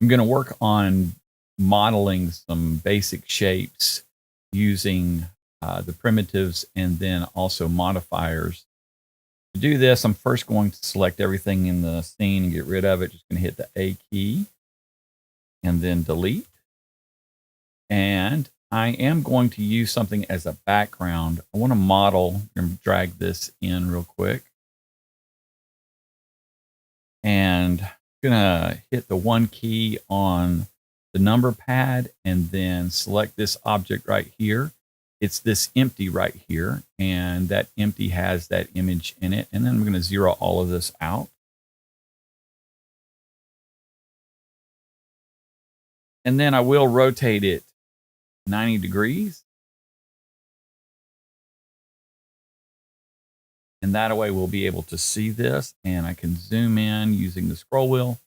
I'm going to work on modeling some basic shapes using the primitives and then also modifiers. To do this, I'm first going to select everything in the scene and get rid of it. Just going to hit the A key and then delete. And I am going to use something as a background. I want to model and drag this in real quick. And I'm going to hit the 1 key on the number pad and then select this object right here. It's this empty right here, and that empty has that image in it. And then I'm going to zero all of this out. And then I will rotate it 90 degrees. And that way we'll be able to see this, and I can zoom in using the scroll wheel.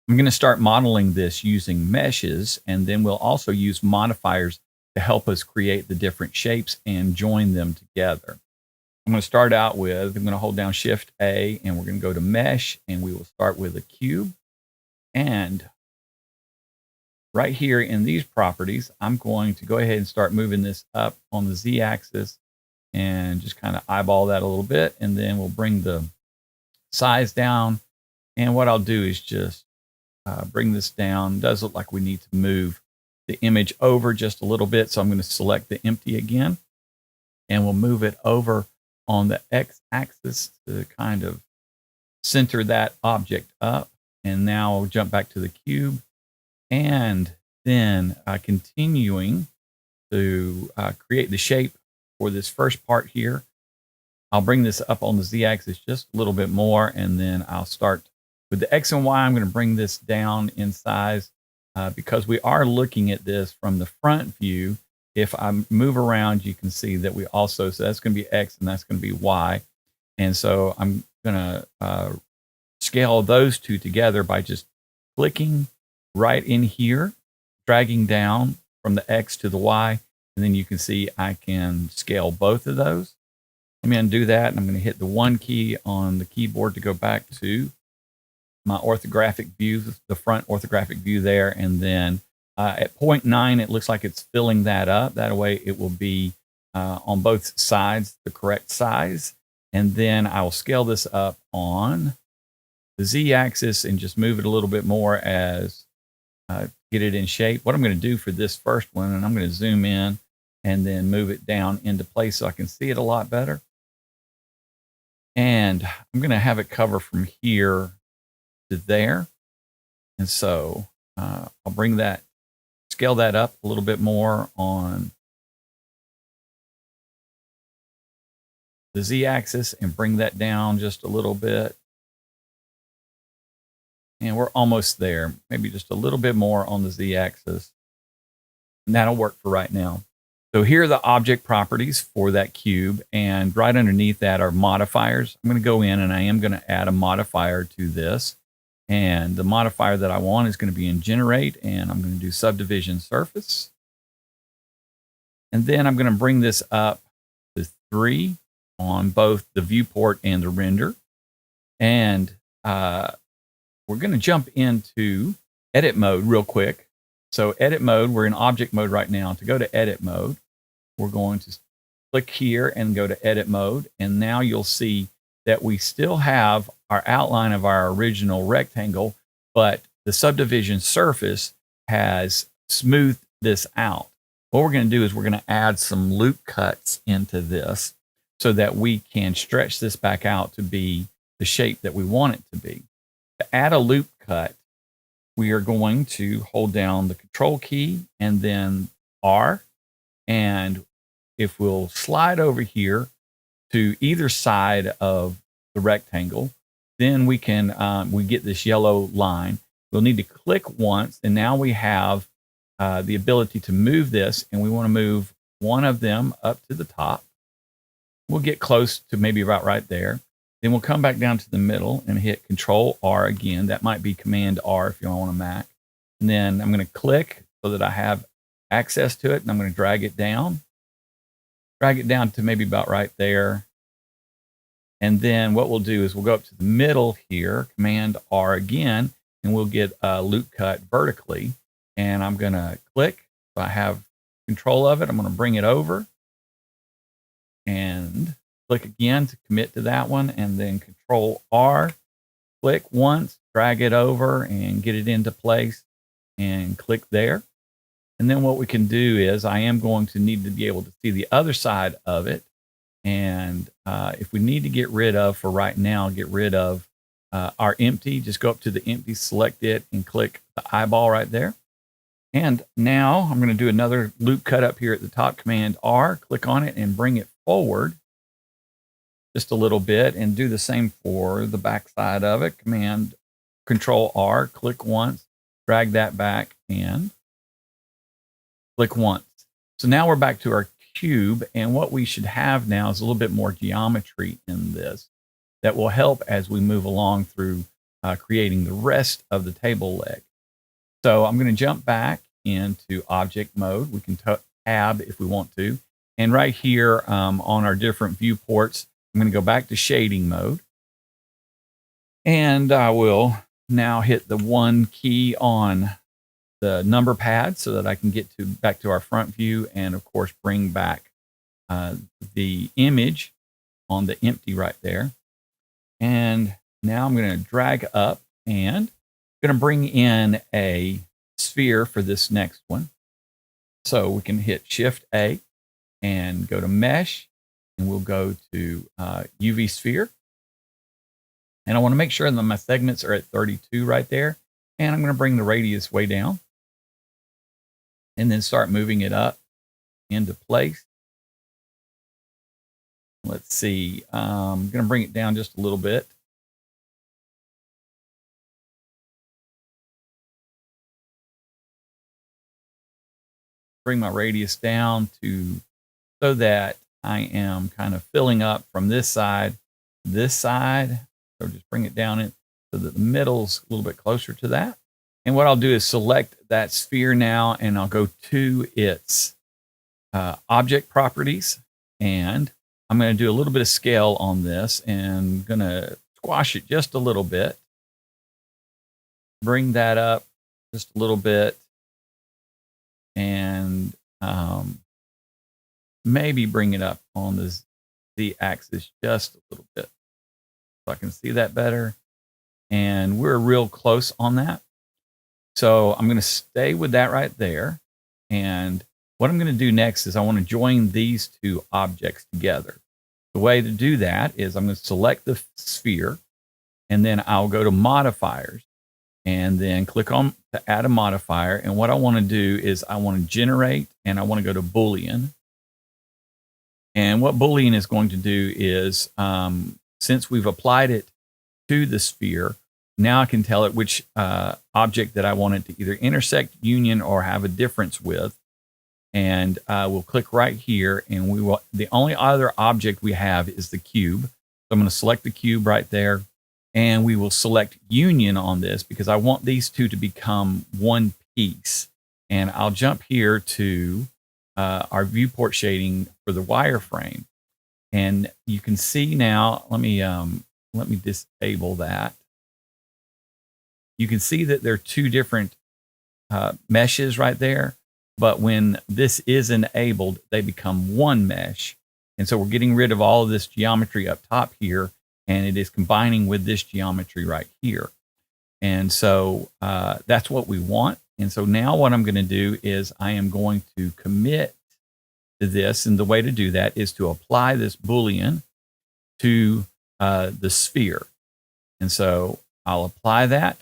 I'm going to start modeling this using meshes, and then we'll also use modifiers to help us create the different shapes and join them together. I'm going to start out with, I'm going to hold down Shift A, and we're going to go to Mesh, and we will start with a cube. And right here in these properties, I'm going to go ahead and start moving this up on the Z-axis and just kind of eyeball that a little bit. And then we'll bring the size down. And what I'll do is just bring this down. It does look like we need to move the image over just a little bit. So I'm going to select the empty again, and we'll move it over on the X-axis to kind of center that object up. And now I'll jump back to the cube, and then continuing to create the shape for this first part here. I'll bring this up on the Z-axis just a little bit more, and then I'll start with the X and Y. I'm going to bring this down in size because we are looking at this from the front view. If I move around, you can see that we also, so that's going to be X and that's going to be Y. And so I'm going to scale those two together by just clicking right in here, dragging down from the X to the Y. And then you can see I can scale both of those. I'm going to do that, and I'm going to hit the 1 key on the keyboard to go back to my orthographic view, the front orthographic view there. And then at 0.9, it looks like it's filling that up. That way it will be on both sides the correct size. And then I will scale this up on the Z-axis and just move it a little bit more as get it in shape. What I'm going to do for this first one, and I'm going to zoom in and then move it down into place so I can see it a lot better. And I'm going to have it cover from here to there. And so I'll bring that, scale that up a little bit more on the Z-axis and bring that down just a little bit. And we're almost there, maybe just a little bit more on the Z-axis. And that'll work for right now. So here are the object properties for that cube. And right underneath that are modifiers. I'm going to go in and I am going to add a modifier to this. And the modifier that I want is going to be in Generate. And I'm going to do Subdivision Surface. And then I'm going to bring this up to 3 on both the viewport and the render. And we're going to jump into edit mode real quick. So edit mode, we're in object mode right now. To go to edit mode, we're going to click here and go to edit mode. And now you'll see that we still have our outline of our original rectangle, but the subdivision surface has smoothed this out. What we're going to do is we're going to add some loop cuts into this so that we can stretch this back out to be the shape that we want it to be. To add a loop cut, we are going to hold down the Control key and then R. And if we'll slide over here to either side of the rectangle, then we can we get this yellow line. We'll need to click once, and now we have the ability to move this, and we want to move one of them up to the top. We'll get close to maybe about right there. Then we'll come back down to the middle and hit Control R again. That might be Command R if you want a Mac. And then I'm going to click so that I have access to it, and I'm going to drag it down. Drag it down to maybe about right there. And then what we'll do is we'll go up to the middle here, Command R again, and we'll get a loop cut vertically. And I'm going to click. So I have control of it. I'm going to bring it over and click again to commit to that one, and then Control R, click once, drag it over and get it into place, and click there. And then what we can do is I am going to need to be able to see the other side of it. And if we need to get rid of, for right now, get rid of our empty, just go up to the empty, select it, and click the eyeball right there. And now I'm going to do another loop cut up here at the top, Command R, click on it and bring it forward just a little bit, and do the same for the back side of it. Command Control R, click once, drag that back and click once. So now we're back to our cube, and what we should have now is a little bit more geometry in this that will help as we move along through creating the rest of the table leg. So I'm going to jump back into object mode. We can tab if we want to. And right here on our different viewports, I'm going to go back to shading mode. And I will now hit the 1 key on the number pad so that I can get back to our front view, and of course bring back the image on the empty right there. And now I'm going to drag up and I'm going to bring in a sphere for this next one. So we can hit Shift A and go to Mesh, and we'll go to UV Sphere. And I want to make sure that my segments are at 32 right there. And I'm going to bring the radius way down and then start moving it up into place. Let's see, I'm going to bring it down just a little bit. Bring my radius down so that I am kind of filling up from this side to this side. So just bring it down so that the middle's a little bit closer to that. And what I'll do is select that sphere now, and I'll go to its object properties, and I'm going to do a little bit of scale on this, and going to squash it just a little bit. Bring that up just a little bit, and maybe bring it up on the Z-axis just a little bit so I can see that better. And we're real close on that. So I'm going to stay with that right there. And what I'm going to do next is I want to join these two objects together. The way to do that is I'm going to select the sphere, and then I'll go to Modifiers, and then click on to add a modifier. And what I want to do is I want to generate, and I want to go to Boolean. And what Boolean is going to do is, since we've applied it to the sphere, now I can tell it which object that I want it to either intersect, union, or have a difference with. And we'll click right here, and the only other object we have is the cube. So I'm going to select the cube right there, and we will select union on this because I want these two to become one piece. And I'll jump here to our viewport shading for the wireframe. And you can see now, let me disable that. You can see that there are two different meshes right there, but when this is enabled, they become one mesh. And so we're getting rid of all of this geometry up top here, and it is combining with this geometry right here. And so that's what we want. And so now what I'm going to do is I am going to commit to this. And the way to do that is to apply this Boolean to the sphere. And so I'll apply that.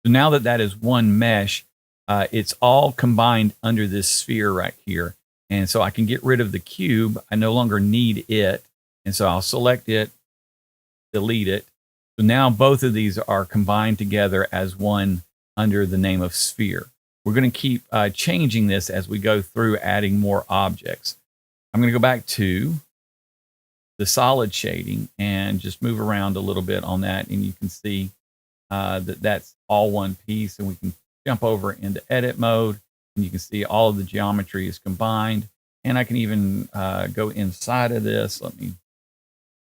So now that that is one mesh, it's all combined under this sphere right here. And so I can get rid of the cube. I no longer need it. And so I'll select it, delete it. So now both of these are combined together as one under the name of sphere. We're going to keep changing this as we go through adding more objects. I'm going to go back to the solid shading and just move around a little bit on that. And you can see that that's all one piece, and we can jump over into edit mode, and you can see all of the geometry is combined. And I can even go inside of this. Let me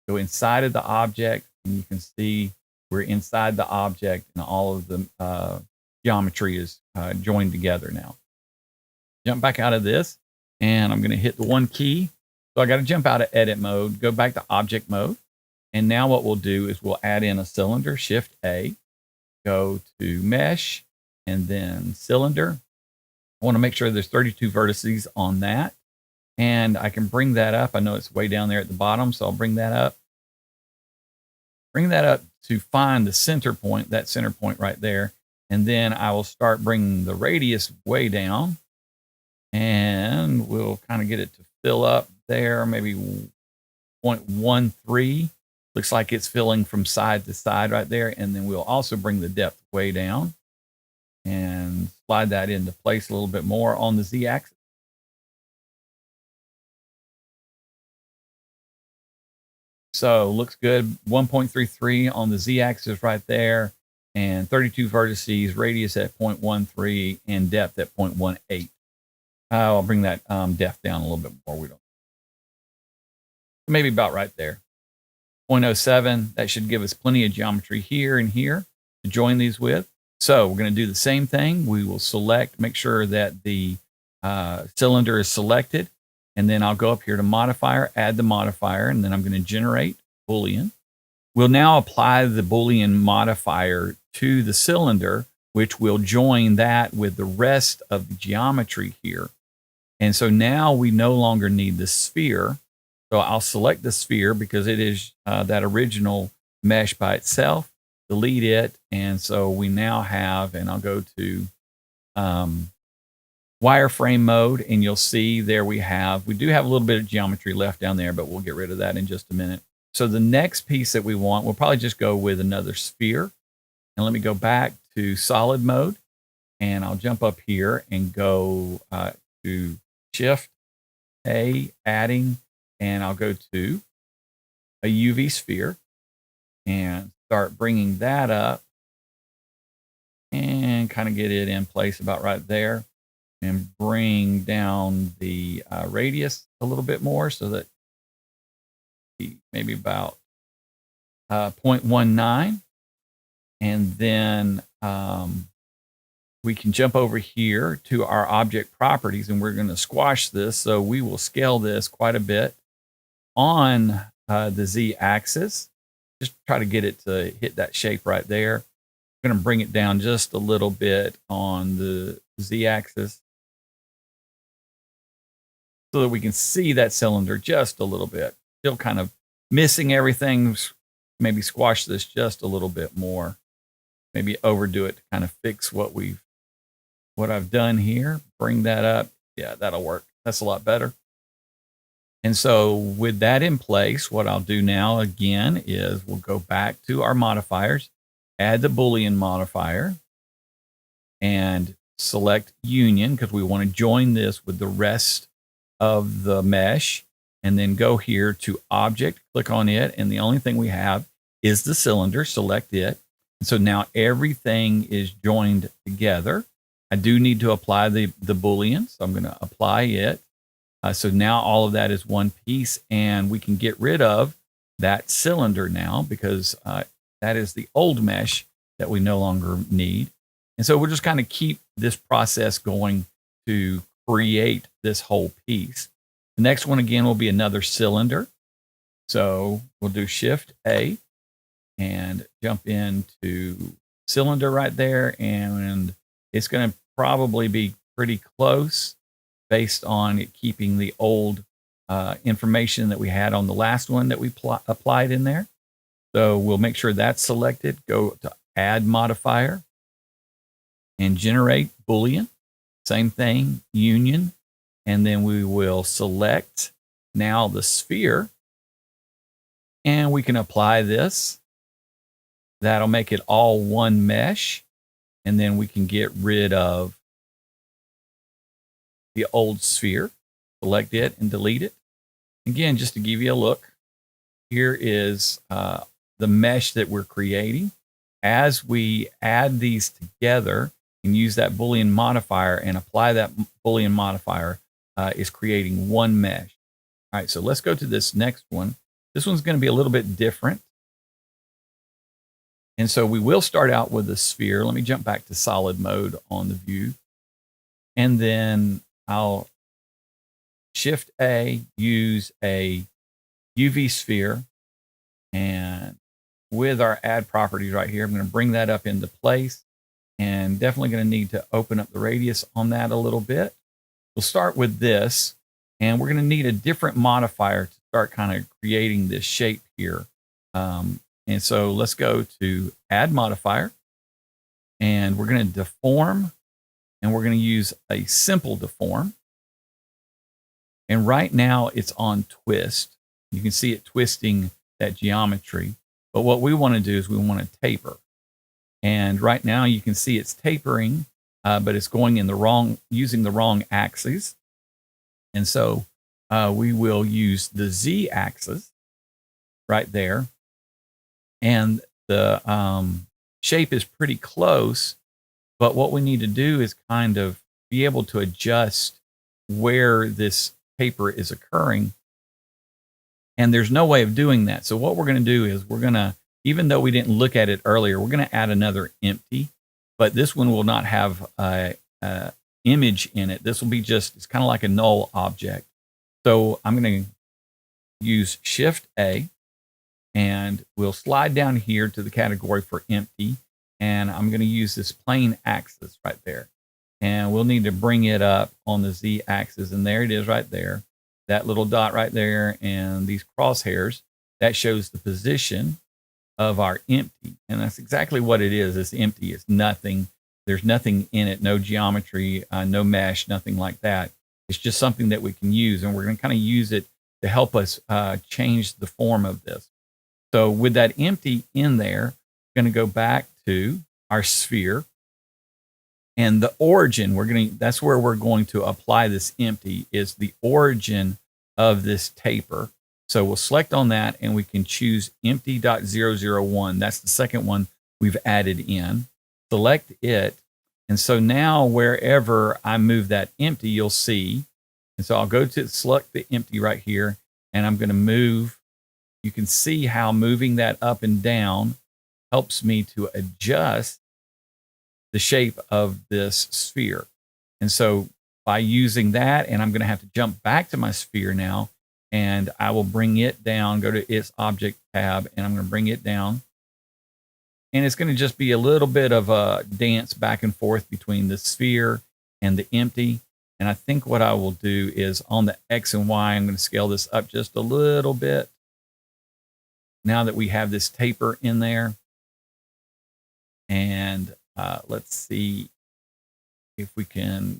go inside of the object, and you can see We're inside the object, and all of the geometry is joined together now. Jump back out of this, and I'm going to hit the 1 key. So I got to jump out of edit mode, go back to object mode. And now what we'll do is we'll add in a cylinder, Shift A, go to mesh, and then cylinder. I want to make sure there's 32 vertices on that. And I can bring that up. I know it's way down there at the bottom, so I'll bring that up. Bring that up to find the center point, that center point right there. And then I will start bringing the radius way down. And we'll kind of get it to fill up there, maybe 0.13. Looks like it's filling from side to side right there. And then we'll also bring the depth way down and slide that into place a little bit more on the Z-axis. So looks good. 1.33 on the Z-axis right there, and 32 vertices, radius at 0.13, and depth at 0.18. I'll bring that depth down a little bit more. We don't. Maybe about right there. 0.07. That should give us plenty of geometry here and here to join these with. So we're going to do the same thing. We will select, make sure that the cylinder is selected. And then I'll go up here to modifier, add the modifier, and then I'm going to generate Boolean. We'll now apply the Boolean modifier to the cylinder, which will join that with the rest of the geometry here. And so now we no longer need the sphere. So I'll select the sphere because it is that original mesh by itself, delete it. And so we now have, and I'll go to wireframe mode, and you'll see there we do have a little bit of geometry left down there, but we'll get rid of that in just a minute. So the next piece that we want, we'll probably just go with another sphere. And let me go back to solid mode, and I'll jump up here and go to Shift A, adding, and I'll go to a UV sphere and start bringing that up and kind of get it in place about right there, and bring down the radius a little bit more so that maybe about 0.19. And then we can jump over here to our object properties, and we're going to squash this. So we will scale this quite a bit on the Z-axis. Just try to get it to hit that shape right there. I'm going to bring it down just a little bit on the Z-axis so that we can see that cylinder just a little bit. Still kind of missing everything. Maybe squash this just a little bit more. Maybe overdo it to kind of fix what I've done here. Bring that up. Yeah, that'll work. That's a lot better. And so with that in place, what I'll do now again is we'll go back to our modifiers, add the Boolean modifier, and select union because we want to join this with the rest of the mesh. And then go here to object, click on it, and the only thing we have is the cylinder. Select it. And so now everything is joined together. I do need to apply the Boolean, so I'm going to apply it. So now all of that is one piece, and we can get rid of that cylinder now because that is the old mesh that we no longer need. And so we'll just kind of keep this process going to create this whole piece. The next one again will be another cylinder. So we'll do Shift A and jump into cylinder right there. And it's going to probably be pretty close based on it keeping the old information that we had on the last one that we applied in there. So we'll make sure that's selected. Go to add modifier and generate Boolean. Same thing, union. And then we will select now the sphere, and we can apply this. That'll make it all one mesh. And then we can get rid of the old sphere, select it and delete it. Again, just to give you a look, here is the mesh that we're creating. As we add these together and use that Boolean modifier and apply that Boolean modifier, is creating one mesh. All right, so let's go to this next one. This one's going to be a little bit different. And so we will start out with a sphere. Let me jump back to solid mode on the view. And then I'll Shift A, use a UV sphere. And with our add properties right here, I'm going to bring that up into place, and definitely going to need to open up the radius on that a little bit. We'll start with this, and we're going to need a different modifier to start kind of creating this shape here. And so let's go to add modifier, and we're going to deform, and we're going to use a simple deform. And right now it's on twist. You can see it twisting that geometry. But what we want to do is we want to taper. And right now you can see it's tapering, but it's going in the wrong, using the wrong axes. And so we will use the Z axis right there. And the shape is pretty close, but what we need to do is kind of be able to adjust where this taper is occurring. And there's no way of doing that. So what we're going to do is we're going to, even though we didn't look at it earlier, we're going to add another empty, but this one will not have a image in it. This will be just, it's kind of like a null object. So I'm going to use Shift A, and we'll slide down here to the category for empty. And I'm going to use this plane axis right there. And we'll need to bring it up on the Z axis. And there it is right there. That little dot right there and these crosshairs, that shows the position of our empty. And that's exactly what it is. It's empty. It's nothing. There's nothing in it, no geometry, no mesh, nothing like that. It's just something that we can use. And we're going to kind of use it to help us change the form of this. So with that empty in there, we're going to go back to our sphere. And the origin, that's where we're going to apply this empty, is the origin of this taper. So we'll select on that, and we can choose empty.001. That's the second one we've added in. Select it. And so now wherever I move that empty, you'll see. And so I'll go to select the empty right here, and I'm going to move. You can see how moving that up and down helps me to adjust the shape of this sphere. And so by using that, and I'm going to have to jump back to my sphere now, and I will bring it down, go to its object tab, and I'm going to bring it down. And it's going to just be a little bit of a dance back and forth between the sphere and the empty. And I think what I will do is on the X and Y, I'm going to scale this up just a little bit. Now that we have this taper in there. And let's see if we can,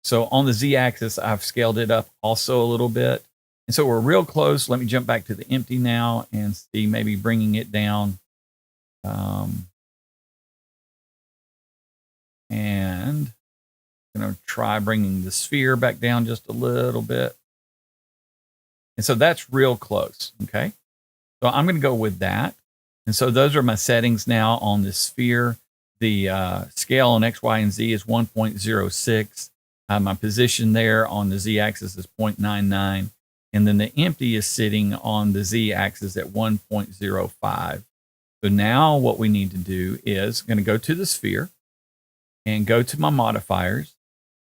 so on the Z axis, I've scaled it up also a little bit. And so we're real close. Let me jump back to the empty now and see maybe bringing it down. And I'm going to try bringing the sphere back down just a little bit. And so that's real close, okay? So I'm going to go with that. And so those are my settings now on the sphere. The scale on X, Y, and Z is 1.06. My position there on the Z axis is 0.99. And then the empty is sitting on the Z axis at 1.05. So now what we need to do is I'm going to go to the sphere and go to my modifiers.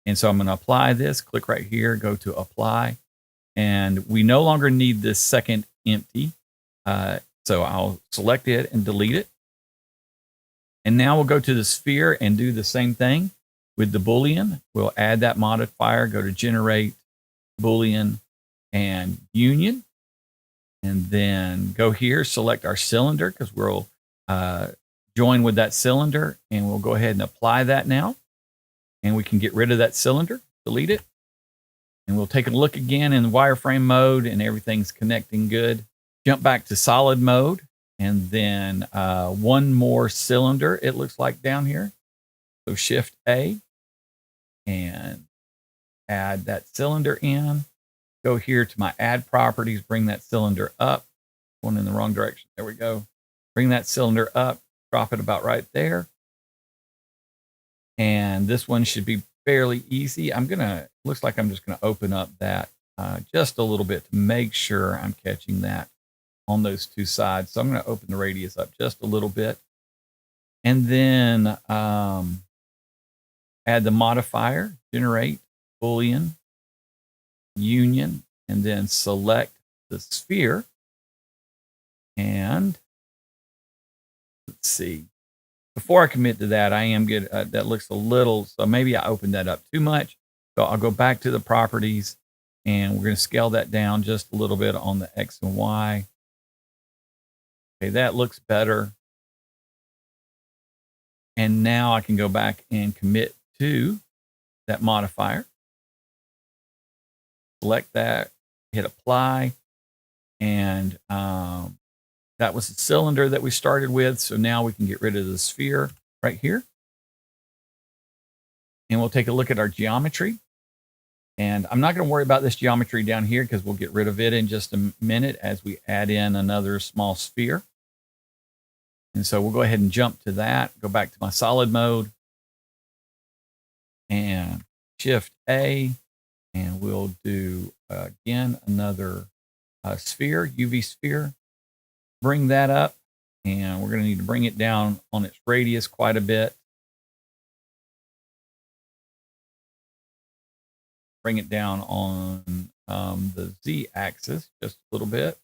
And so I'm going to apply this, click right here, go to apply. And we no longer need this second empty. So I'll select it and delete it. And now we'll go to the sphere and do the same thing with the Boolean. We'll add that modifier, go to generate, Boolean, and union. And then go here, select our cylinder, because we'll join with that cylinder. And we'll go ahead and apply that now. And we can get rid of that cylinder, delete it. And we'll take a look again in wireframe mode, and everything's connecting good. Jump back to solid mode. And then one more cylinder, it looks like down here. So Shift A and add that cylinder in. Go here to my add properties, bring that cylinder up. Going in the wrong direction. There we go. Bring that cylinder up, drop it about right there. And this one should be fairly easy. Looks like I'm just going to open up that just a little bit to make sure I'm catching that. on those two sides. So I'm going to open the radius up just a little bit. And then add the modifier, generate, Boolean, union, and then select the sphere. And let's see. Before I commit to that, I am good. That looks a little, so maybe I opened that up too much. So I'll go back to the properties and we're going to scale that down just a little bit on the X and Y. Okay, that looks better. And now I can go back and commit to that modifier. Select that, hit apply. And that was the cylinder that we started with. So now we can get rid of the sphere right here. And we'll take a look at our geometry. And I'm not going to worry about this geometry down here because we'll get rid of it in just a minute as we add in another small sphere. And so we'll go ahead and jump to that, go back to my solid mode and Shift A. And we'll do, again, another sphere, UV sphere. Bring that up, and we're going to need to bring it down on its radius quite a bit. Bring it down on the Z-axis just a little bit.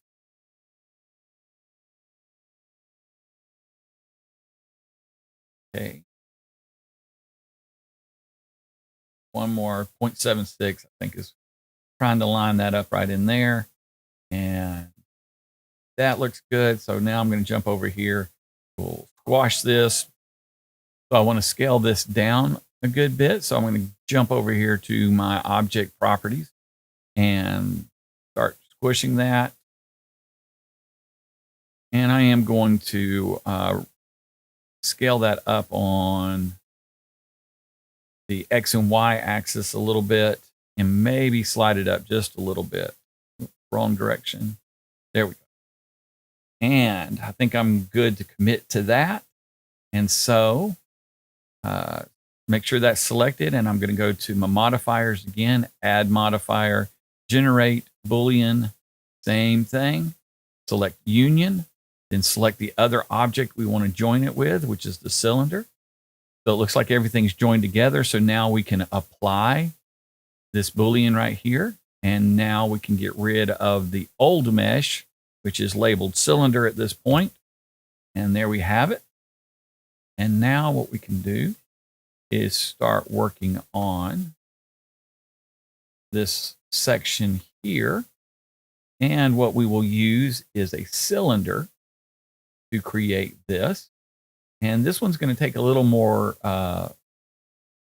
Okay. One more, 0.76, I think is trying to line that up right in there. And that looks good. So now I'm going to jump over here. We'll squash this. So I want to scale this down a good bit. So I'm going to jump over here to my object properties and start squishing that. And I am going to scale that up on the X and Y axis a little bit and maybe slide it up just a little bit. Wrong direction. There we go. And I think I'm good to commit to that. And so make sure that's selected. And I'm going to go to my modifiers again, add modifier, generate, Boolean, same thing. Select union, then select the other object we want to join it with, which is the cylinder. So it looks like everything's joined together. So now we can apply this Boolean right here. And now we can get rid of the old mesh, which is labeled cylinder at this point. And there we have it. And now what we can do is start working on this section here. And what we will use is a cylinder to create this. And this one's going to take a little more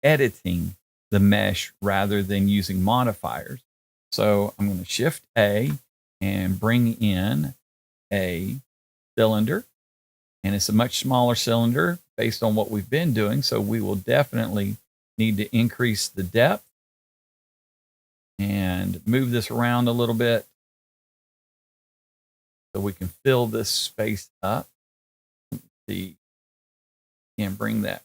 editing the mesh rather than using modifiers. So I'm going to Shift A and bring in a cylinder. And it's a much smaller cylinder based on what we've been doing. So we will definitely need to increase the depth and move this around a little bit so we can fill this space up. And bring that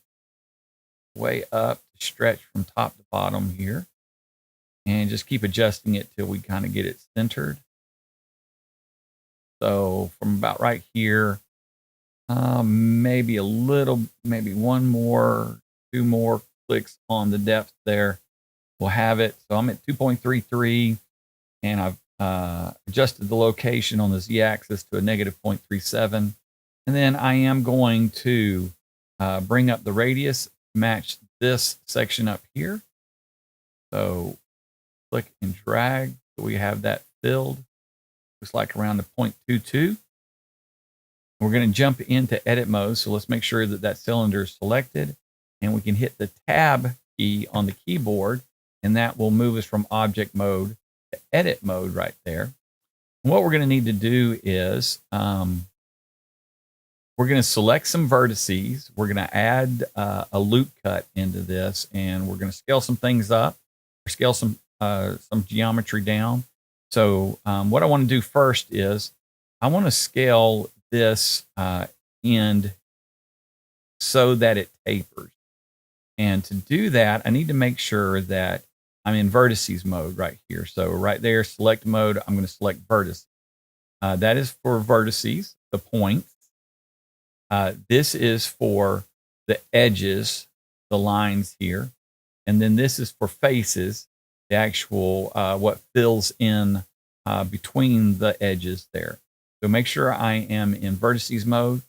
way up to stretch from top to bottom here. And just keep adjusting it till we kind of get it centered. So from about right here, maybe a little, maybe one more, two more clicks on the depth there. We'll have it. So I'm at 2.33 and I've adjusted the location on the Z-axis to a negative 0.37. And then I am going to bring up the radius, match this section up here. So click and drag so we have that filled. Looks like around the 0.22. We're going to jump into edit mode. So let's make sure that that cylinder is selected. And we can hit the tab key on the keyboard. And that will move us from object mode to edit mode right there. And what we're going to need to do is we're going to select some vertices. We're going to add a loop cut into this, and we're going to scale some things up, or scale some geometry down. So what I want to do first is I want to scale this end so that it tapers. And to do that, I need to make sure that I'm in vertices mode right here. So right there, select mode, I'm going to select vertices. That is for vertices, the points. This is for the edges, the lines here. And then this is for faces, the actual what fills in between the edges there. So make sure I am in vertices mode,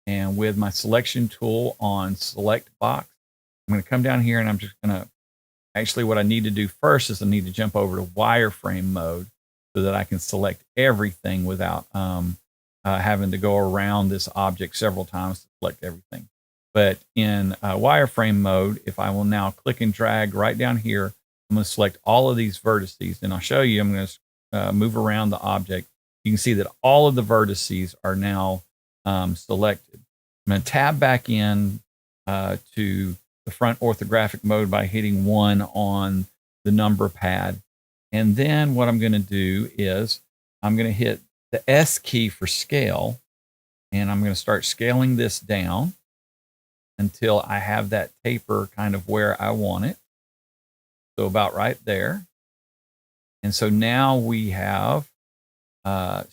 and with my selection tool on select box, I'm going to come down here and I'm just going to, actually what I need to do first is I need to jump over to wireframe mode so that I can select everything without having to go around this object several times to select everything. But in wireframe mode, if I will now click and drag right down here, I'm going to select all of these vertices, and I'll show you. I'm going to move around the object. You can see that all of the vertices are now selected. I'm going to tab back in to the front orthographic mode by hitting 1 on the number pad. And then what I'm going to do is I'm going to hit the S key for scale, and I'm going to start scaling this down until I have that taper kind of where I want it. So about right there. And so now we have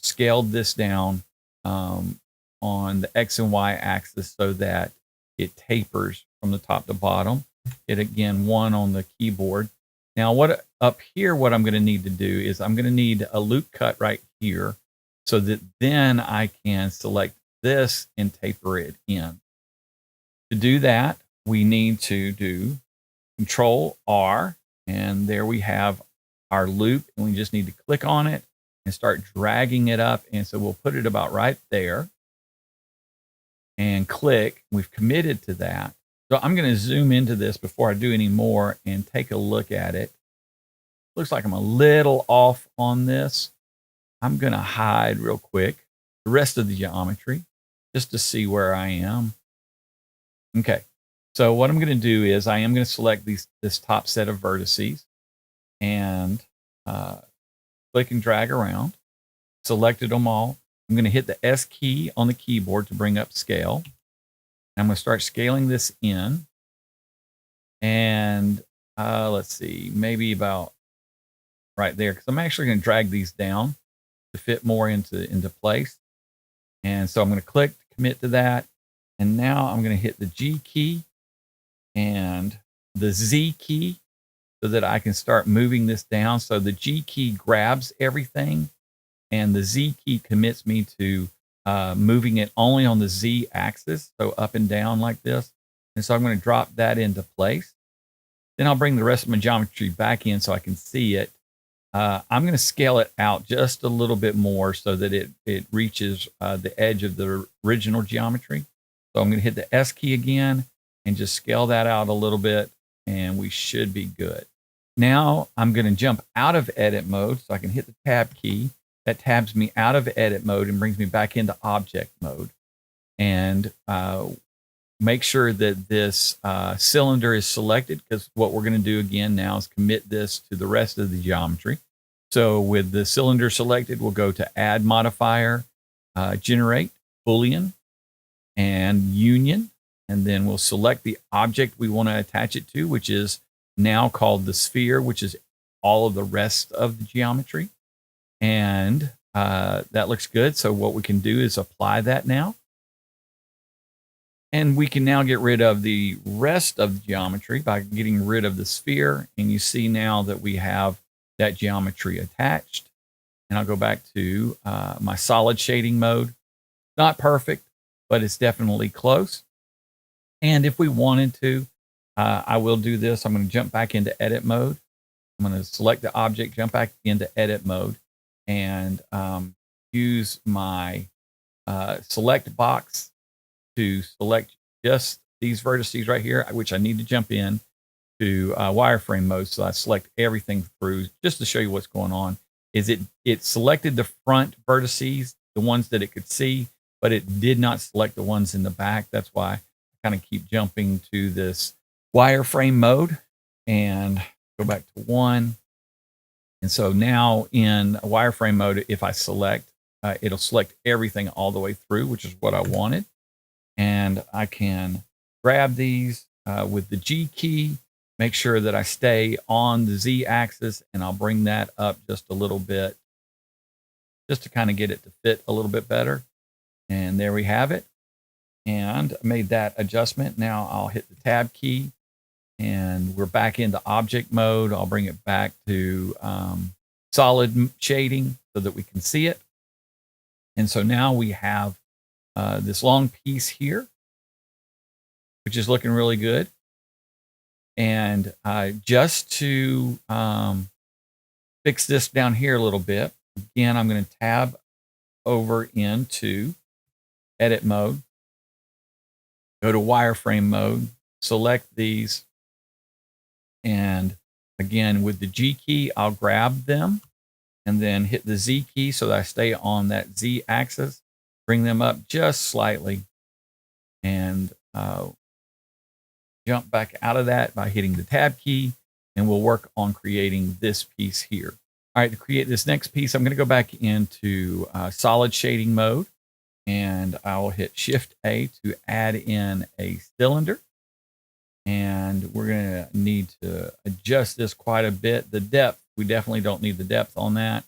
scaled this down on the X and Y axis so that it tapers from the top to bottom. Hit again 1 on the keyboard. Now what up here, what I'm going to need to do is I'm going to need a loop cut right here so that then I can select this and taper it in. To do that, we need to do Control R, and there we have our loop, and we just need to click on it and start dragging it up. And so we'll put it about right there and click. We've committed to that. So I'm going to zoom into this before I do any more and take a look at it. Looks like I'm a little off on this. I'm going to hide real quick the rest of the geometry just to see where I am. Okay, so what I'm going to do is I am going to select this top set of vertices and click and drag around. Selected them all. I'm going to hit the S key on the keyboard to bring up scale. I'm going to start scaling this in. And let's see, maybe about right there, because I'm actually going to drag these down to fit more into place. And so I'm going to click to commit to that. And now I'm going to hit the G key and the Z key so that I can start moving this down. So the G key grabs everything, and the Z key commits me to moving it only on the Z axis, so up and down like this. And so I'm going to drop that into place. Then I'll bring the rest of my geometry back in so I can see it. I'm going to scale it out just a little bit more so that it reaches the edge of the original geometry. So I'm going to hit the S key again and just scale that out a little bit, and we should be good. Now I'm going to jump out of edit mode so I can hit the tab key. That tabs me out of edit mode and brings me back into object mode. And make sure that this cylinder is selected, because what we're going to do again now is commit this to the rest of the geometry. So with the cylinder selected, we'll go to Add Modifier, Generate, Boolean, and Union. And then we'll select the object we want to attach it to, which is now called the sphere, which is all of the rest of the geometry. And that looks good. So what we can do is apply that now. And we can now get rid of the rest of the geometry by getting rid of the sphere. And you see now that we have that geometry attached. And I'll go back to my solid shading mode. Not perfect, but it's definitely close. And if we wanted to, I will do this. I'm going to jump back into edit mode. I'm going to select the object, jump back into edit mode, and use my select box to select just these vertices right here, which I need to jump in to wireframe mode. So I select everything through just to show you what's going on. Is it selected the front vertices, the ones that it could see, but it did not select the ones in the back. That's why I kind of keep jumping to this wireframe mode and go back to 1. And so now in wireframe mode, if I select, it'll select everything all the way through, which is what I wanted. And I can grab these with the G key, make sure that I stay on the Z axis, and I'll bring that up just a little bit just to kind of get it to fit a little bit better. And there we have it. And I made that adjustment. Now I'll hit the tab key and we're back into object mode. I'll bring it back to solid shading so that we can see it. And so now we have this long piece here, which is looking really good. And just to fix this down here a little bit, again, I'm going to tab over into edit mode, go to wireframe mode, select these. And again, with the G key, I'll grab them and then hit the Z key so that I stay on that Z axis, bring them up just slightly, and jump back out of that by hitting the tab key, and we'll work on creating this piece here. All right, to create this next piece, I'm going to go back into solid shading mode, and I'll hit Shift A to add in a cylinder. And we're going to need to adjust this quite a bit. The depth, we definitely don't need the depth on that.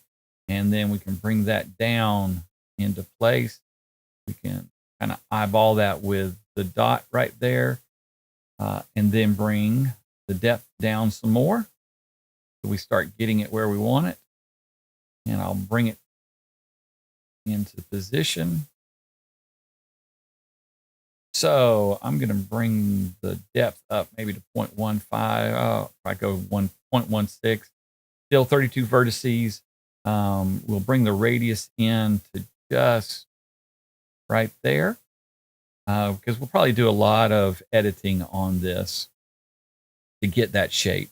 And then we can bring that down into place. We can kind of eyeball that with the dot right there. And then bring the depth down some more so we start getting it where we want it. And I'll bring it into position. So I'm going to bring the depth up maybe to 0.15. If I go 1.16, still 32 vertices. We'll bring the radius in to just right there. Because we'll probably do a lot of editing on this to get that shape.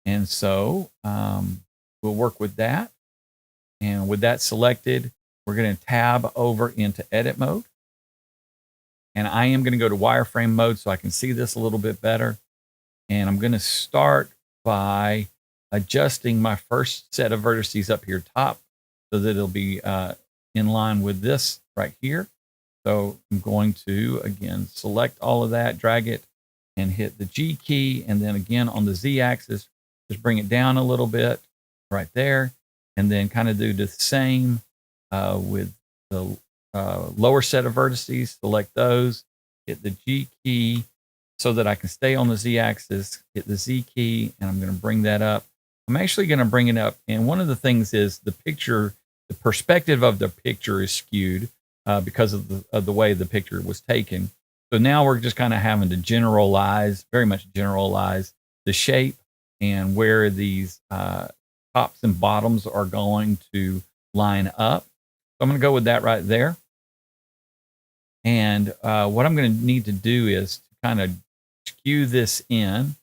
And so we'll work with that. And with that selected, we're going to tab over into edit mode. And I am going to go to wireframe mode so I can see this a little bit better. And I'm going to start by adjusting my first set of vertices up here top so that it'll be in line with this right here. So I'm going to, again, select all of that, drag it, and hit the G key. And then again, on the Z axis, just bring it down a little bit right there. And then kind of do the same with the lower set of vertices. Select those, hit the G key so that I can stay on the Z axis, hit the Z key, and I'm going to bring that up. I'm actually going to bring it up. And one of the things is the picture, the perspective of the picture is skewed. Because of the way the picture was taken. So now we're just kind of having to generalize, very much generalize the shape and where these tops and bottoms are going to line up. So I'm going to go with that right there. And what I'm going to need to do is to kind of skew this in.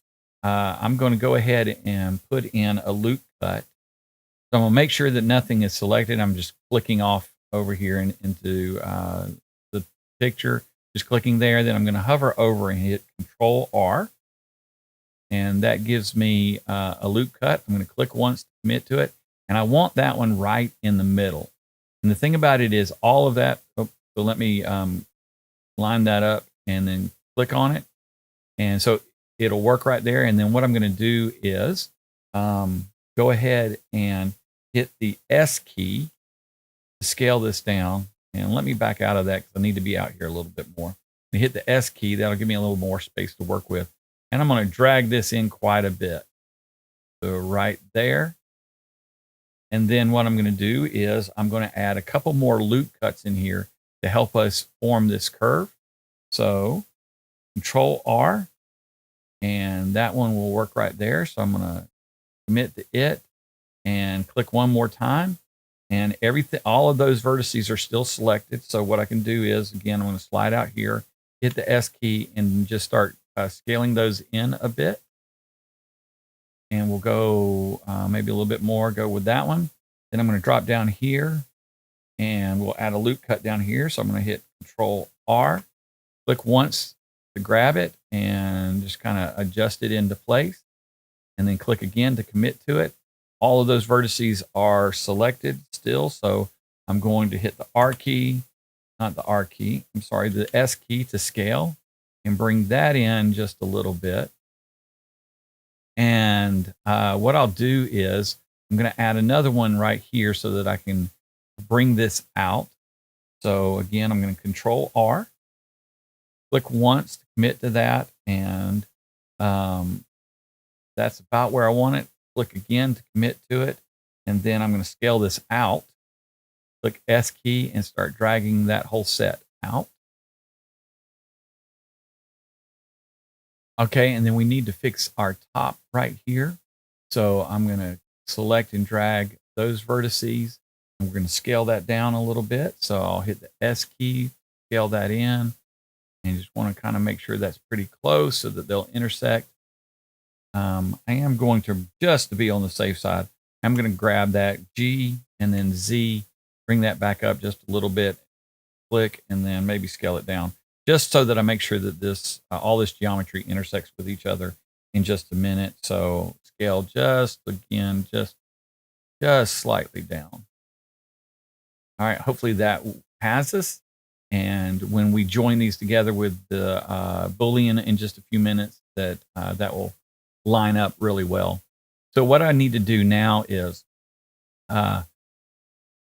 I'm going to go ahead and put in a loop cut. So I'm going to make sure that nothing is selected. I'm just clicking off over here into the picture, just clicking there. Then I'm going to hover over and hit Control R. And that gives me a loop cut. I'm going to click once to commit to it. And I want that one right in the middle. And the thing about it is all of that. So let me line that up and then click on it. And so it'll work right there. And then what I'm going to do is go ahead and hit the S key to scale this down. And let me back out of that because I need to be out here a little bit more. And hit the S key. That'll give me a little more space to work with. And I'm going to drag this in quite a bit. So right there. And then what I'm going to do is I'm going to add a couple more loop cuts in here to help us form this curve. So Control R, and that one will work right there. So I'm going to commit to it and click one more time. And everything, all of those vertices are still selected. So what I can do is, again, I'm going to slide out here, hit the S key, and just start scaling those in a bit. And we'll go maybe a little bit more, go with that one. Then I'm going to drop down here and we'll add a loop cut down here. So I'm going to hit Control R, click once to grab it and just kind of adjust it into place. And then click again to commit to it. All of those vertices are selected still. So I'm going to hit the R key, not the R key, I'm sorry, the S key to scale and bring that in just a little bit. And what I'll do is I'm going to add another one right here so that I can bring this out. So again, I'm going to Control R, click once to commit to that, and that's about where I want it. Click again to commit to it, and then I'm going to scale this out. Click S key and start dragging that whole set out. Okay, and then we need to fix our top right here. So I'm going to select and drag those vertices, and we're going to scale that down a little bit. So I'll hit the S key, scale that in, and just want to kind of make sure that's pretty close so that they'll intersect. I am going to, just to be on the safe side, I'm going to grab that G and then Z, bring that back up just a little bit, click, and then maybe scale it down, just so that I make sure that this all this geometry intersects with each other in just a minute. So scale just again, just slightly down. All right, hopefully that has us. And when we join these together with the Boolean in just a few minutes, that will line up really well. So what I need to do now is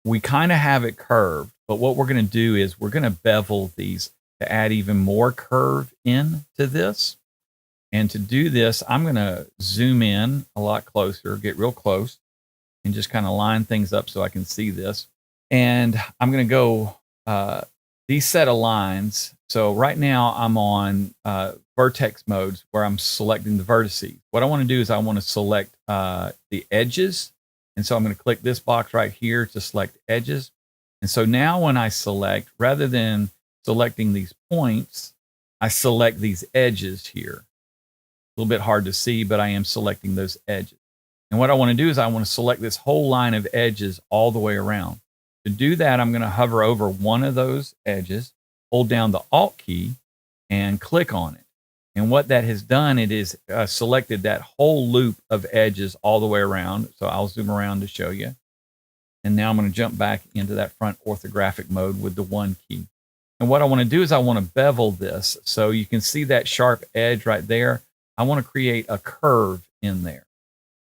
we kind of have it curved, but what we're going to do is we're going to bevel these to add even more curve in to this. And to do this, I'm going to zoom in a lot closer, get real close, and just kind of line things up so I can see this. And I'm going to go these set of lines. So right now I'm on vertex modes where I'm selecting the vertices. What I want to do is I want to select the edges. And so I'm going to click this box right here to select edges. And so now when I select, rather than selecting these points, I select these edges here. A little bit hard to see, but I am selecting those edges. And what I want to do is I want to select this whole line of edges all the way around. To do that, I'm going to hover over one of those edges, hold down the Alt key, and click on it. And what that has done, it is selected that whole loop of edges all the way around. So I'll zoom around to show you. And now I'm going to jump back into that front orthographic mode with the 1 key. And what I want to do is I want to bevel this. So you can see that sharp edge right there. I want to create a curve in there.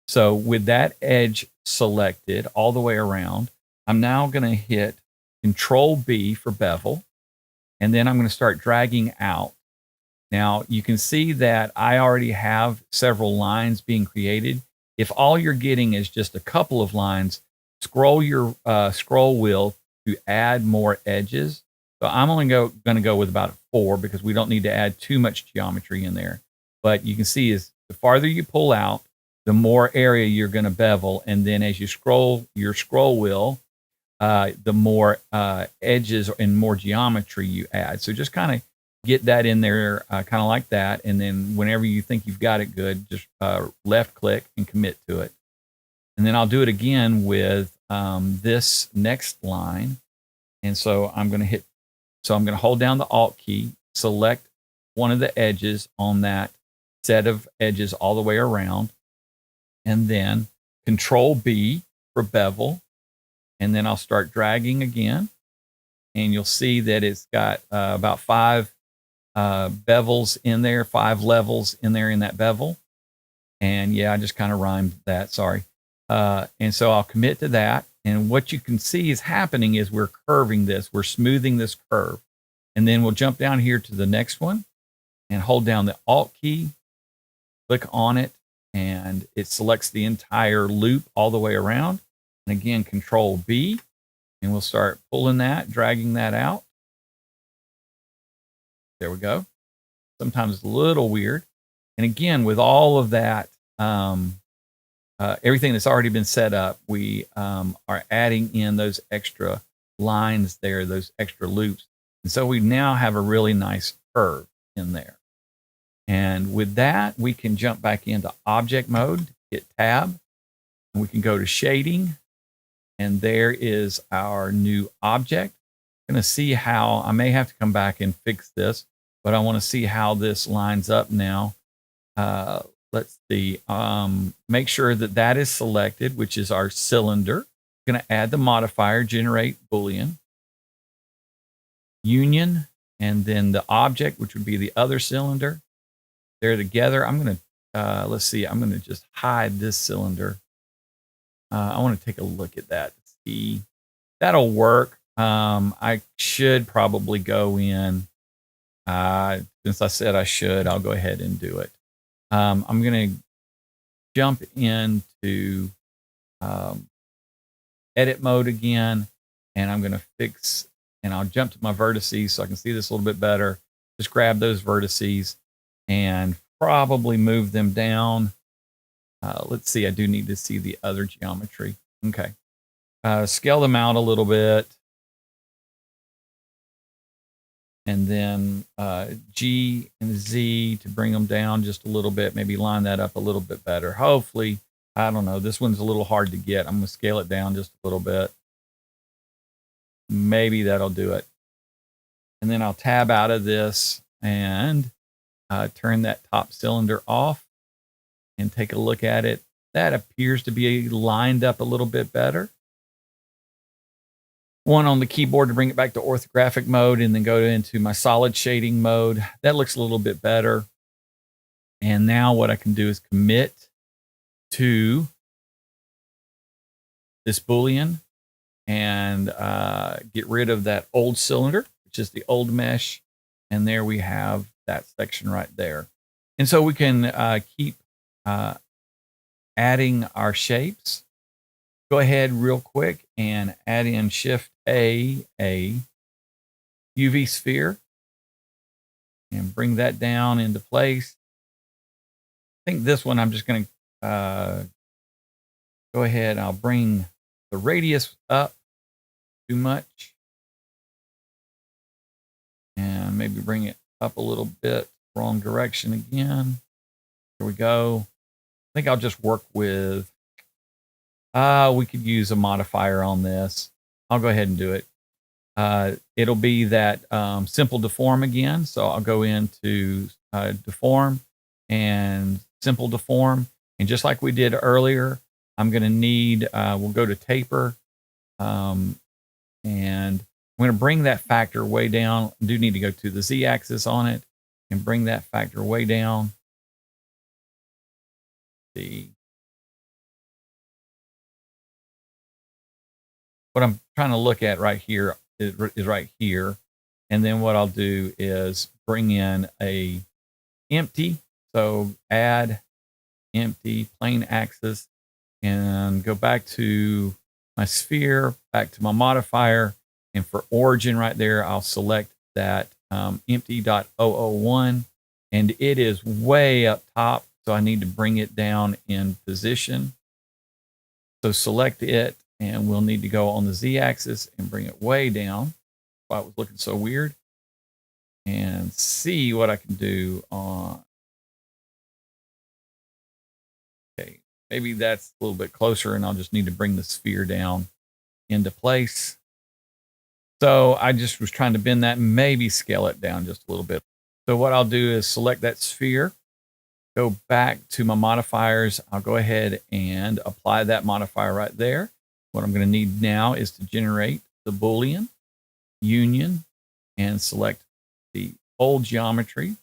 So with that edge selected all the way around, I'm now going to hit Control B for bevel. And then I'm going to start dragging out. Now you can see that I already have several lines being created. If all you're getting is just a couple of lines, scroll your scroll wheel to add more edges. So I'm only going to go with about 4 because we don't need to add too much geometry in there. But you can see is the farther you pull out, the more area you're going to bevel. And then as you scroll your scroll wheel, the more edges and more geometry you add. So just kind of get that in there kind of like that. And then whenever you think you've got it good, just left click and commit to it. And then I'll do it again with this next line. And so I'm going to hold down the Alt key, select one of the edges on that set of edges all the way around, and then Control B for bevel. And then I'll start dragging again. And you'll see that it's got about 5 bevels in there, 5 levels in there in that bevel. And yeah, I just kind of rhymed that, sorry. And so I'll commit to that. And what you can see is happening is we're curving this, we're smoothing this curve. And then we'll jump down here to the next one and hold down the Alt key, click on it, and it selects the entire loop all the way around. And again, Control B, and we'll start pulling that, dragging that out. There we go. Sometimes it's a little weird. And again, with all of that, everything that's already been set up, we are adding in those extra lines there, those extra loops. And so we now have a really nice curve in there. And with that, we can jump back into object mode, hit tab, and we can go to shading. And there is our new object. I'm going to see how, I may have to come back and fix this, but I want to see how this lines up now. Let's see, make sure that that is selected, which is our cylinder. I'm going to add the modifier, generate Boolean, union, and then the object, which would be the other cylinder. They're together. I'm going to, let's see, I'm going to just hide this cylinder. I want to take a look at that to see. that'll work. I should probably go in. Since I said I should, I'll go ahead and do it. I'm going to jump into edit mode again, and I'm going to fix, and I'll jump to my vertices so I can see this a little bit better. Just grab those vertices and probably move them down. Let's see, I do need to see the other geometry. Okay. Scale them out a little bit. And then G and Z to bring them down just a little bit, maybe line that up a little bit better. Hopefully, I don't know, this one's a little hard to get. I'm going to scale it down just a little bit. Maybe that'll do it. And then I'll tab out of this and turn that top cylinder off and take a look at it. That appears to be lined up a little bit better. One on the keyboard to bring it back to orthographic mode, and then go into my solid shading mode. That looks a little bit better. And now what I can do is commit to this Boolean and get rid of that old cylinder, which is the old mesh. And there we have that section right there. And so we can keep adding our shapes. Go ahead real quick and add in Shift A UV sphere and bring that down into place. I think this one I'm just going to go ahead. I'll bring the radius up too much and maybe bring it up a little bit, wrong direction again. Here we go. I think I'll just work with, we could use a modifier on this. I'll go ahead and do it. It'll be that simple deform again. So I'll go into deform and simple deform. And just like we did earlier, I'm going to need, we'll go to taper. And I'm going to bring that factor way down. I do need to go to the Z-axis on it and bring that factor way down. See. What I'm trying to look at right here is right here. And then what I'll do is bring in a empty. So add empty plane axis and go back to my sphere, back to my modifier. And for origin right there, I'll select that empty.001. And it is way up top. So I need to bring it down in position. So select it. And we'll need to go on the Z-axis and bring it way down. Why it was looking so weird. And see what I can do on. Okay, maybe that's a little bit closer, and I'll just need to bring the sphere down into place. So I just was trying to bend that and maybe scale it down just a little bit. So what I'll do is select that sphere, go back to my modifiers. I'll go ahead and apply that modifier right there. What I'm going to need now is to generate the Boolean union and select the old geometry.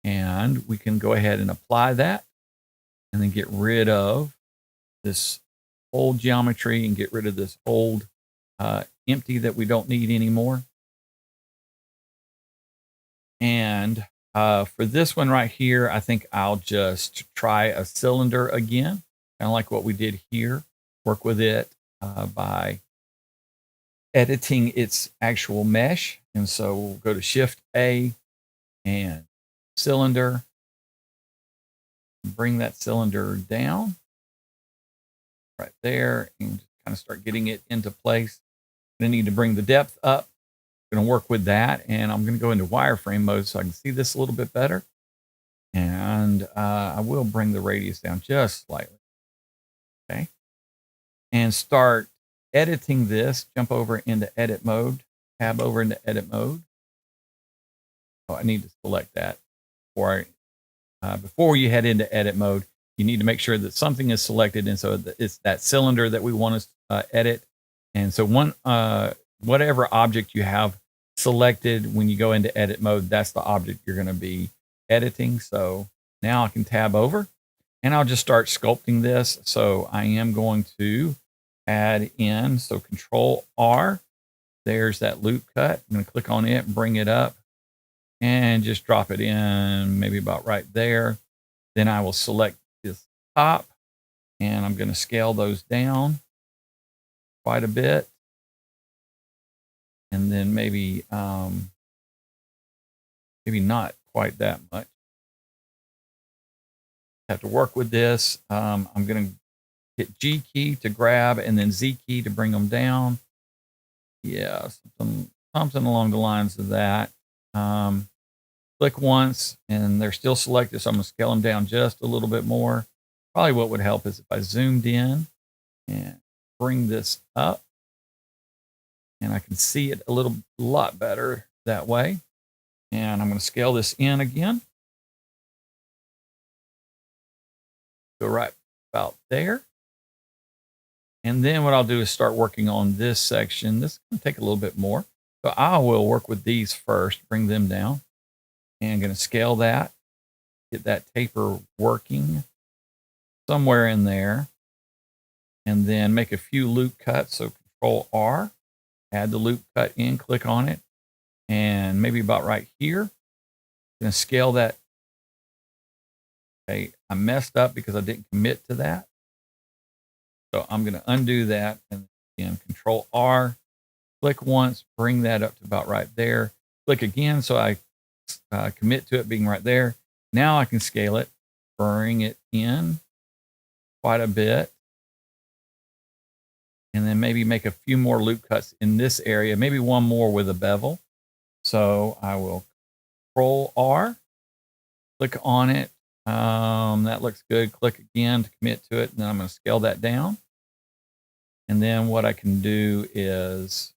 And we can go ahead and apply that and then get rid of this old geometry and get rid of this old empty that we don't need anymore. And for this one right here, I think I'll just try a cylinder again, kind of like what we did here. Work with it by editing its actual mesh. And so we'll go to Shift A and cylinder. Bring that cylinder down right there and just kind of start getting it into place. I need to bring the depth up. I'm going to work with that. And I'm going to go into wireframe mode so I can see this a little bit better. And I will bring the radius down just slightly. Okay. And start editing this. Jump over into edit mode, tab over into edit mode. Oh, I need to select that before you head into edit mode. You need to make sure that something is selected. And so it's that cylinder that we want to edit. And so whatever object you have selected when you go into edit mode, that's the object you're going to be editing. So now I can tab over and I'll just start sculpting this. So I am going to add in. So Control R, there's that loop cut. I'm going to click on it, bring it up, and just drop it in maybe about right there. Then I will select this top, and I'm going to scale those down quite a bit. And then maybe not quite that much. Have to work with this. I'm going to hit G key to grab and then Z key to bring them down. Yeah, something along the lines of that. Click once and they're still selected, so I'm going to scale them down just a little bit more. Probably what would help is if I zoomed in and bring this up, and I can see it a lot better that way. And I'm going to scale this in again. Go right about there. And then what I'll do is start working on this section. This is going to take a little bit more. So I will work with these first, bring them down. And I'm going to scale that, get that taper working somewhere in there. And then make a few loop cuts. So Control R, add the loop cut in, click on it. And maybe about right here. I'm going to scale that. Okay, I messed up because I didn't commit to that. So I'm going to undo that and again, Control R, click once, bring that up to about right there. Click again so I commit to it being right there. Now I can scale it, bring it in quite a bit. And then maybe make a few more loop cuts in this area, maybe one more with a bevel. So I will Control R, click on it. That looks good. Click again to commit to it. And then I'm going to scale that down. And then what I can do is,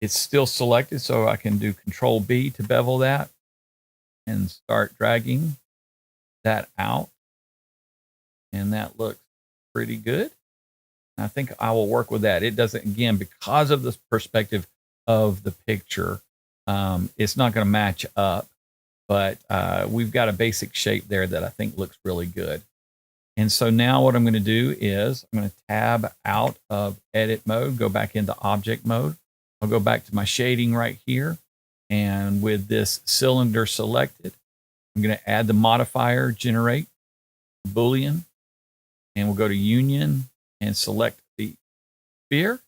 it's still selected, so I can do Control B to bevel that and start dragging that out. And that looks pretty good. I think I will work with that. It doesn't, again, because of the perspective of the picture, it's not going to match up, but we've got a basic shape there that I think looks really good. And so now what I'm going to do is I'm going to tab out of edit mode, go back into object mode. I'll go back to my shading right here. And with this cylinder selected, I'm going to add the modifier, generate Boolean, and we'll go to union and select the sphere.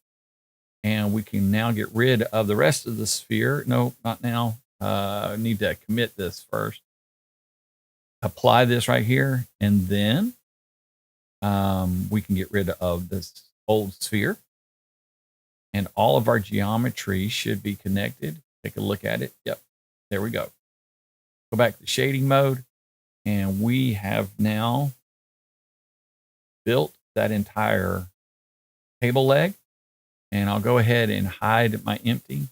And we can now get rid of the rest of the sphere. No, not now. I need to commit this first. Apply this right here, and then we can get rid of this old sphere. And all of our geometry should be connected. Take a look at it. Yep, there we go. Go back to shading mode, and we have now built that entire table leg. And I'll go ahead and hide my empty.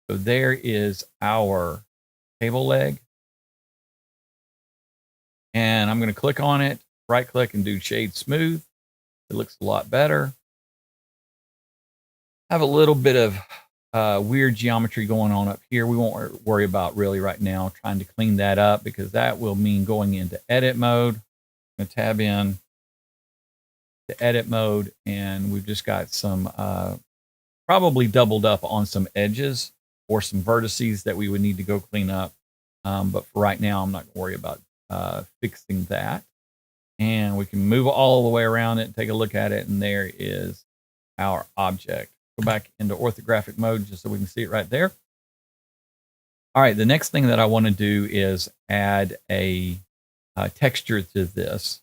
So there is our table leg. And I'm going to click on it, right click and do shade smooth. It looks a lot better. Have a little bit of weird geometry going on up here. We won't worry about really right now trying to clean that up because that will mean going into edit mode. I'm going to tab in to edit mode, and we've just got some probably doubled up on some edges or some vertices that we would need to go clean up. But for right now, I'm not going to worry about fixing that. And we can move all the way around it and take a look at it. And there is our object. Go back into orthographic mode just so we can see it right there. All right, the next thing that I want to do is add a texture to this.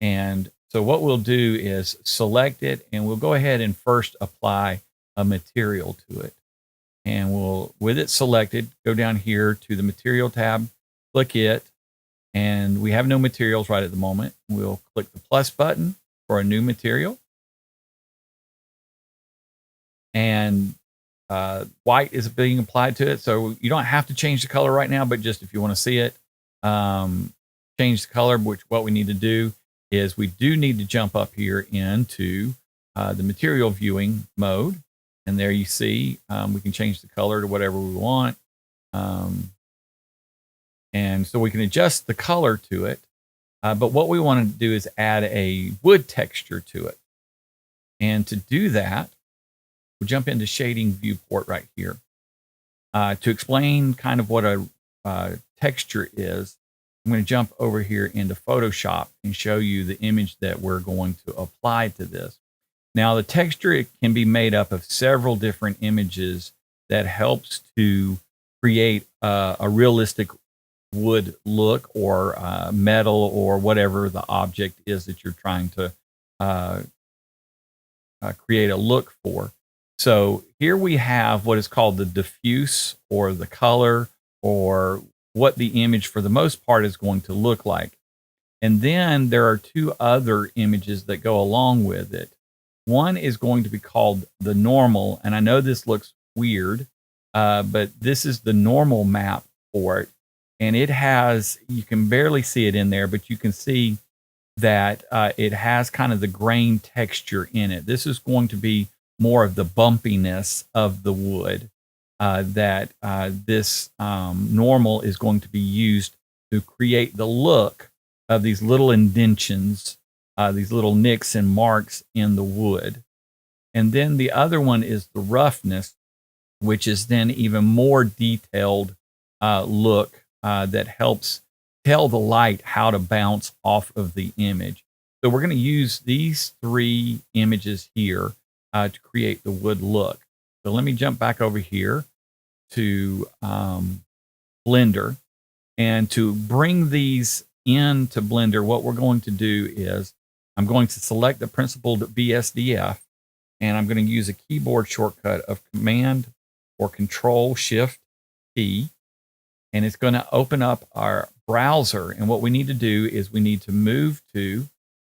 And so what we'll do is select it, and we'll go ahead and first apply a material to it. And we'll, with it selected, go down here to the material tab, click it, and we have no materials right at the moment. We'll click the plus button for a new material. And white is being applied to it. So you don't have to change the color right now, but just if you want to see it, change the color, which what we need to do is we do need to jump up here into the material viewing mode. And there you see, we can change the color to whatever we want. And so we can adjust the color to it. But what we want to do is add a wood texture to it. And to do that, we'll jump into shading viewport right here. To explain kind of what a texture is, I'm going to jump over here into Photoshop and show you the image that we're going to apply to this. Now, the texture, it can be made up of several different images that helps to create a realistic wood look or metal or whatever the object is that you're trying to create a look for. So here we have what is called the diffuse, or the color, or what the image for the most part is going to look like. And then there are two other images that go along with it. One is going to be called the normal, and I know this looks weird, but this is the normal map for it. And it has, you can barely see it in there, but you can see that it has kind of the grain texture in it. This is going to be more of the bumpiness of the wood that this normal is going to be used to create the look of these little indentions, these little nicks and marks in the wood. And then the other one is the roughness, which is then even more detailed look that helps tell the light how to bounce off of the image. So we're going to use these three images here to create the wood look. So let me jump back over here to Blender. And to bring these into Blender, what we're going to do is I'm going to select the principled BSDF, and I'm going to use a keyboard shortcut of Command or Control Shift T, and it's going to open up our browser. And what we need to do is we need to move to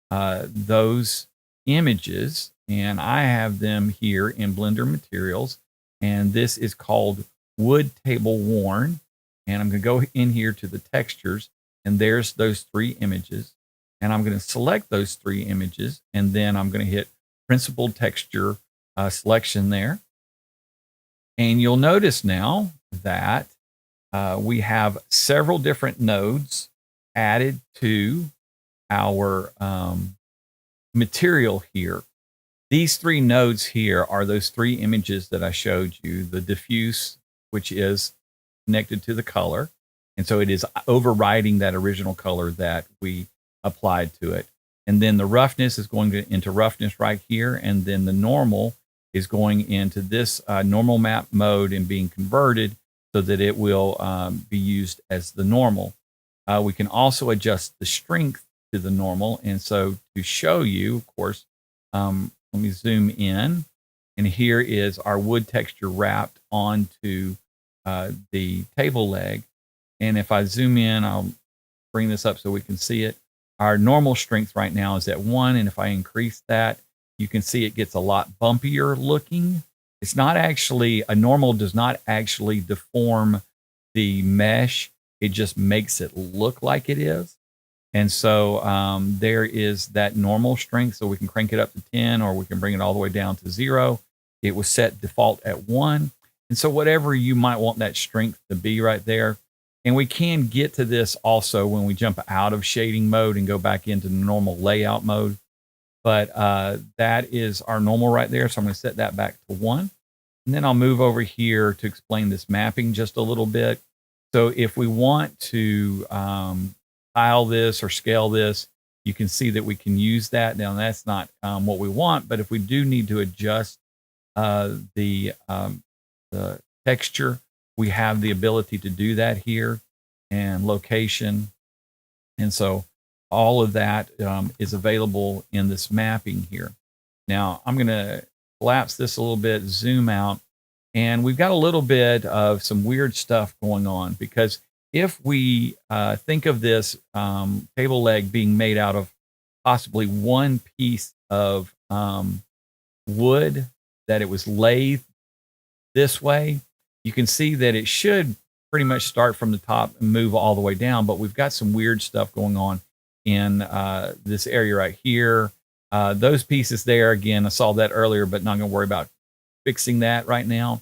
those images, and I have them here in Blender Materials, and this is called Wood Table Worn. And I'm going to go in here to the textures, and there's those three images. And I'm going to select those three images, and then I'm going to hit Principled Texture selection there. And you'll notice now that we have several different nodes added to our material here. These three nodes here are those three images that I showed you, the diffuse, which is connected to the color. And so it is overriding that original color that we applied to it. And then the roughness is going into roughness right here. And then the normal is going into this normal map mode and being converted so that it will be used as the normal. We can also adjust the strength to the normal. And so to show you, of course, let me zoom in, and here is our wood texture wrapped onto the table leg. And if I zoom in, I'll bring this up so we can see it. Our normal strength right now is at 1, and if I increase that, you can see it gets a lot bumpier looking. It's not actually, a normal does not actually deform the mesh. It just makes it look like it is. And so there is that normal strength. So we can crank it up to 10, or we can bring it all the way down to 0. It was set default at 1. And so whatever you might want that strength to be right there. And we can get to this also when we jump out of shading mode and go back into normal layout mode. But that is our normal right there. So I'm going to set that back to 1. And then I'll move over here to explain this mapping just a little bit. So if we want to tile this or scale this, you can see that we can use that. Now that's not what we want, but if we do need to adjust the texture, we have the ability to do that here, and location. And so all of that is available in this mapping here. Now I'm going to collapse this a little bit, zoom out, and we've got a little bit of some weird stuff going on, because if we think of this table leg being made out of possibly one piece of wood, that it was lathed this way, you can see that it should pretty much start from the top and move all the way down. But we've got some weird stuff going on in this area right here. Those pieces there, again, I saw that earlier, but not going to worry about fixing that right now.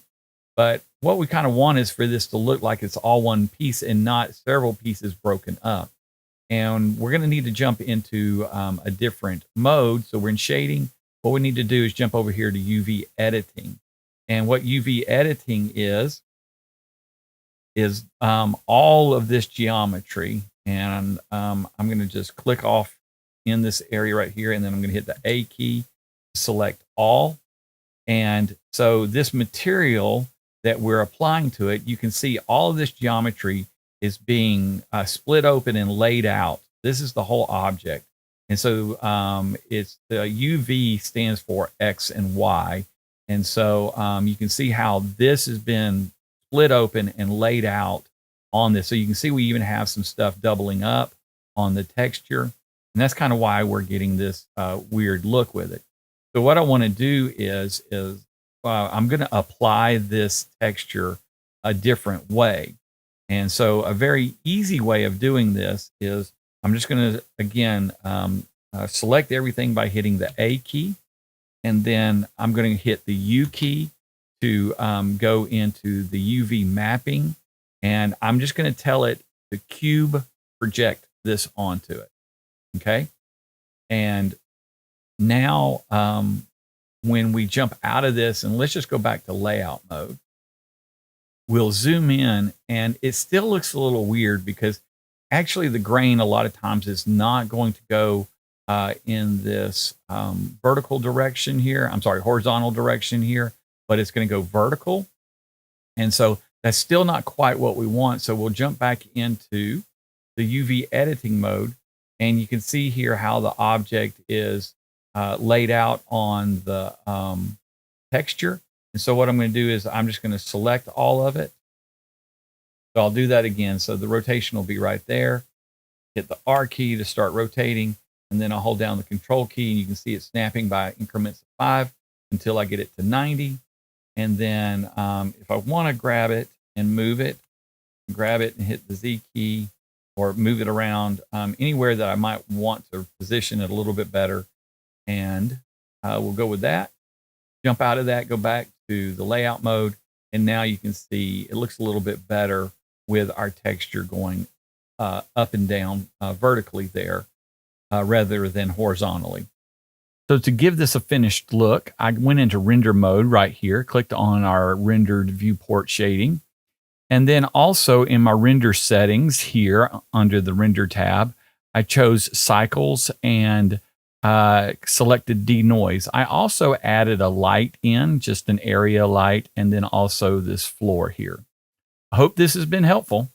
But what we kind of want is for this to look like it's all one piece and not several pieces broken up. And we're going to need to jump into a different mode. So we're in shading. What we need to do is jump over here to UV editing. And what UV editing is all of this geometry. And I'm going to just click off in this area right here. And then I'm going to hit the A key, select all. And so this material that we're applying to it, you can see all of this geometry is being split open and laid out. This is the whole object. And so it's the UV stands for X and Y. And so you can see how this has been split open and laid out on this. So you can see we even have some stuff doubling up on the texture. And that's kind of why we're getting this weird look with it. So what I want to do is I'm going to apply this texture a different way. And so a very easy way of doing this is I'm just going to, again, select everything by hitting the A key. And then I'm going to hit the U key to go into the UV mapping. And I'm just going to tell it to cube project this onto it. Okay. And now when we jump out of this, and let's just go back to layout mode, we'll zoom in and it still looks a little weird because actually the grain a lot of times is not going to go in this vertical direction here. I'm sorry, horizontal direction here, but it's going to go vertical. And so that's still not quite what we want. So we'll jump back into the UV editing mode, and you can see here how the object is laid out on the texture. And so what I'm going to do is I'm just going to select all of it. So I'll do that again. So the rotation will be right there. Hit the R key to start rotating, and then I'll hold down the control key, and you can see it snapping by increments of 5 until I get it to 90. And then if I want to grab it and move it, grab it and hit the Z key, or move it around anywhere that I might want to position it a little bit better. And we'll go with that. Jump out of that, go back to the layout mode. And now you can see it looks a little bit better with our texture going up and down vertically there rather than horizontally. So to give this a finished look, I went into render mode right here, clicked on our rendered viewport shading. And then also in my render settings here under the render tab, I chose cycles and selected denoise. I also added a light in, just an area light, and then also this floor here. I hope this has been helpful.